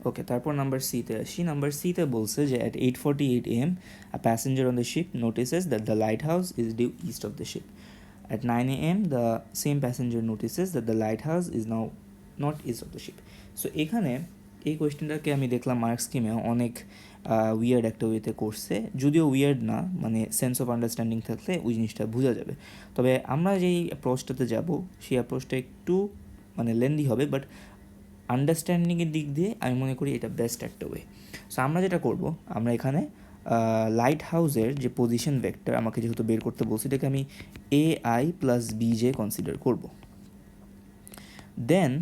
ওকে, তারপর নাম্বার সিতে আসি। নাম্বার সিতে বলছে যে at 8:48 AM a passenger on the ship notices that the lighthouse is due east of the ship. At 9 AM the same passenger notices that the lighthouse is now not east of the ship. So এখানে এই কোয়েশ্চেনটাকে আমি দেখলাম mark স্কিমে অনেক weird একটা ওয়েতে করছে, যদিও উইয়ার্ড না, মানে সেন্স অফ আন্ডারস্ট্যান্ডিং থাকলে ওই জিনিসটা বোঝা যাবে। তবে আমরা যেই অ্যাপ্রোচটাতে যাব সেই অ্যাপ্রোচটা একটু মানে লেন্দি হবে, বাট আন্ডারস্ট্যান্ডিংয়ের দিক দিয়ে আমি মনে করি এটা বেস্ট একটা ওয়ে। সো আমরা যেটা করব, আমরা এখানে লাইট হাউসের যে পজিশন ভেক্টর আমাকে যেহেতু বের করতে বলছি, এটাকে আমি AI প্লাস BJ কনসিডার করব। দেন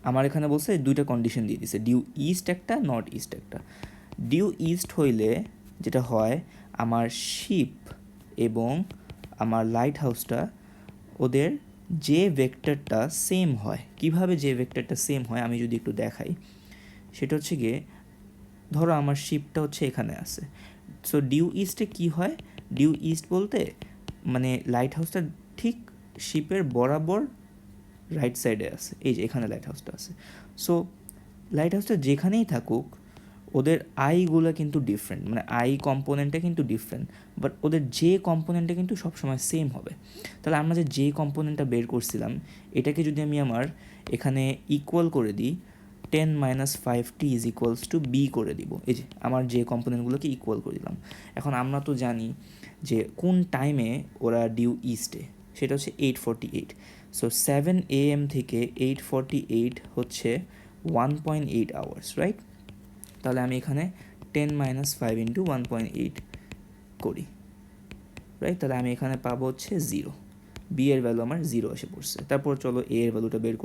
আমার এখানে বলছে দুইটা কন্ডিশন দিয়ে দিছে, ডিউ ইস্ট একটা, নর্থ ইস্ট একটা। ডিউ ইস্ট হইলে যেটা হয়, আমার শিপ এবং আমার লাইট হাউসটা ওদের যে ভেক্টরটা সেম হয়। কিভাবে যে ভেক্টরটা সেম হয় আমি যদি একটু দেখাই, সেটা হচ্ছে গিয়ে, ধরো আমার শিপটা হচ্ছে এখানে আছে, সো ডিউ ইস্টে কী হয়, ডিউ ইস্ট বলতে মানে লাইট হাউসটা ঠিক শিপের বরাবর রাইট সাইডে আছে, এই যে এখানে লাইট হাউসটা আছে। সো লাইট হাউসটা যেখানেই থাকুক ওদের আইগুলো কিন্তু ডিফারেন্ট, মানে আই কম্পোনেন্টটা কিন্তু ডিফারেন্ট, বাট ওদের যে কম্পোনেন্টটা কিন্তু সবসময় সেম হবে। তাহলে আমরা যে কম্পোনেন্টটা বের করছিলাম এটাকে যদি আমি আমার এখানে ইকুয়াল করে দিই, 10 - 5t is equals to B করে দিব। এই যে আমার যে কম্পোনেন্টগুলোকে ইকুয়াল করে দিলাম। এখন আমরা তো জানি যে কোন টাইমে ওরা ডিউ ইস্টে, সেটা হচ্ছে 8:48। সো 7 AM থেকে 8:48 হচ্ছে 1.8 আওয়ার্স, রাইট? তাহলে আমি এখানে 10 - 5 ইন্টু 1.8 করি, রাইট? তাহলে আমি এখানে পাবো হচ্ছে 0। বি এর ভ্যালু আমার 0 এসে পড়ছে। তারপর চলো এ এর ভ্যালুটা বের করি।